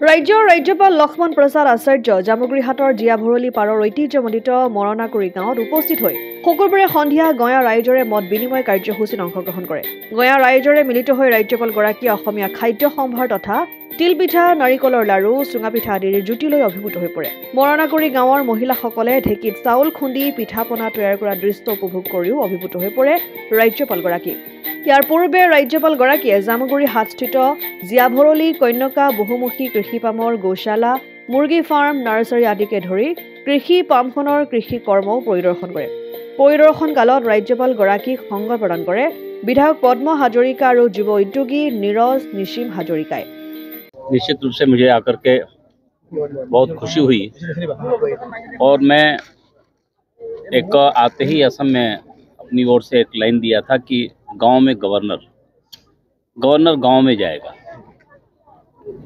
ৰাজ্যপাল লক্ষ্মণ প্ৰসাদ আচাৰ্য জামুগুৰিহাটৰ জীয়াভৰলী পাৰৰ ঐতিহ্যমণ্ডিত মৰণাকুৰি গাঁৱত উপস্থিত হৈ শুকুৰবাৰে সন্ধিয়া গঞা ৰাইজৰে মত বিনিময় কাৰ্যসূচীত অংশগ্ৰহণ কৰে। গঞা ৰাইজৰে মিলিত হৈ ৰাজ্যপালগৰাকীয়ে অসমীয়া খাদ্য সম্ভাৰ তথা তিলপিঠা, নাৰিকলৰ লাৰু, চুঙাপিঠা আদিৰ জুতি লৈ অভিভূত হৈ পৰে। মৰণাকুৰি গাঁৱৰ মহিলাসকলে ঢেঁকীত চাউল খুন্দি পিঠা-পনা তৈয়াৰ কৰা দৃশ্য উপভোগ কৰিও অভিভূত হৈ পৰে ৰাজ্যপালগৰাকী। ইয়াৰ পূৰ্বে ৰাজ্যপালগৰাকীয়ে জামুগুৰিহাটস্থিত জীয়াভৰলী কন্যকা বহুমুখী কৃষি পামৰ গৌশালা, মুৰ্গী ফাৰ্ম, নাৰ্চাৰী আদিকে ধৰি কৃষি পামখনৰ কৃষি কৰ্মও পৰিদৰ্শন কৰে। পৰিদৰ্শন কালত ৰাজ্যপালগৰাকীক সংগ প্ৰদান কৰে বিধায়ক পদ্ম হাজৰিকা আৰু যুৱ উদ্যোগী নীৰজ নিশিম হাজৰিকাই। निश्चित रूप से मुझे आकर के बहुत खुशी हुई और मैं एक आते ही असम में अपनी ओर से एक लाइन दिया था कि गांव में गवर्नर गांव में जाएगा।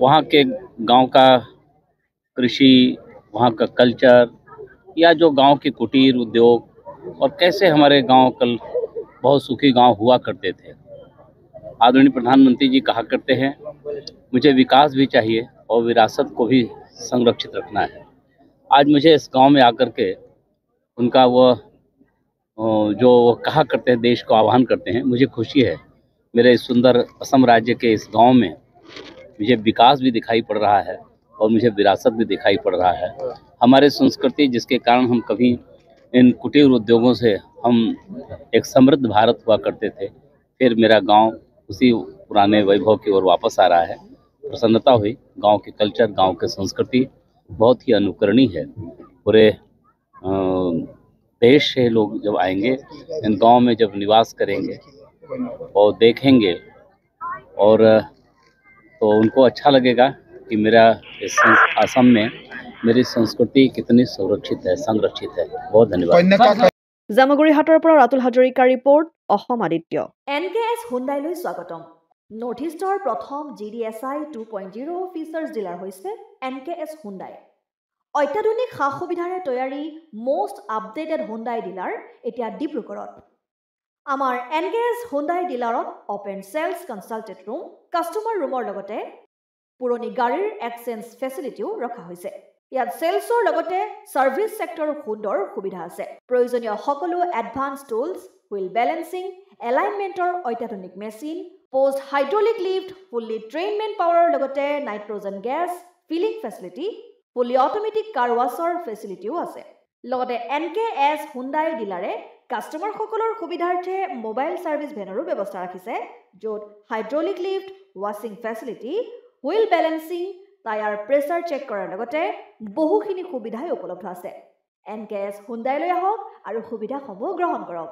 वहाँ के गांव का कृषि, वहाँ का कल्चर या जो गांव के कुटीर उद्योग और कैसे हमारे गांव कल बहुत सुखी गांव हुआ करते थे। आदरणीय प्रधानमंत्री जी कहा करते हैं मुझे विकास भी चाहिए और विरासत को भी संरक्षित रखना है। आज मुझे इस गांव में आकर के उनका वह जो कहा करते हैं, देश को आह्वान करते हैं, मुझे खुशी है। मेरे सुंदर असम राज्य के इस गांव में मुझे विकास भी दिखाई पड़ रहा है और मुझे विरासत भी दिखाई पड़ रहा है। हमारे संस्कृति जिसके कारण हम कभी इन कुटीर उद्योगों से हम एक समृद्ध भारत हुआ करते थे, फिर मेरा गांव उसी पुराने वैभव की ओर वापस आ रहा है। प्रसन्नता हुई। गांव के कल्चर, गांव के संस्कृति बहुत ही अनुकरणीय है। पूरे देश से लोग जब आएंगे, इन गांव में जब निवास करेंगे और देखेंगे और तो उनको अच्छा लगेगा कि मेरा इस असम में मेरी संस्कृति कितनी सुरक्षित है, संरक्षित है। बहुत धन्यवाद। জামুগুৰিহাটৰ পৰা ৰাতুল হাজৰিকাৰ ৰিপৰ্ট, অসম আদিত্য। NKS হুণ্ডাইলৈ স্বাগতম। নৰ্থ ইষ্টৰ প্ৰথম GDSI 2.0 ফিচাৰ্ছ ডিলাৰ হৈছে NKS হুণ্ডাই। অত্যাধুনিক সা সুবিধাৰে তৈয়াৰী মষ্ট আপডেটেড হুণ্ডাই ডিলাৰ এতিয়া ডিব্ৰুগড়ত। আমাৰ NKS হুণ্ডাই ডিলাৰত open sales consulted room, customer ৰুমৰ লগতে পুৰণি গাড়ীৰ এক্সচেঞ্জ ফেচিলিটিও ৰখা হৈছে। ইয়াত সেলছৰ লগতে সাৰ্ভিস সেক্টৰৰ সুন্দৰ সুবিধা আছে। প্ৰয়োজনীয় সকলো এডভান্স টুলছ, হুইল বেলেন্সিং, এলাইনমেন্টৰ অত্যাধুনিক machine, post hydraulic lift, fully ট্ৰেইনমেণ্ট পাৱাৰৰ লগতে nitrogen gas filling facility, fully automatic car washer ফেচিলিটিও আছে। লগতে NKS হুণ্ডাই ডিলাৰে কাষ্টমাৰসকলৰ সুবিধাৰ্থে মোবাইল সাৰ্ভিস ভেনৰো ব্যৱস্থা ৰাখিছে, য'ত হাইড্ৰলিক লিফ্ট, ৱাছিং facility, wheel balancing, tyre pressure check কৰাৰ লগতে বহুখিনি সুবিধাই উপলব্ধ আছে। NKS হুণ্ডাইলৈ আহক আৰু সুবিধাসমূহ গ্ৰহণ কৰক।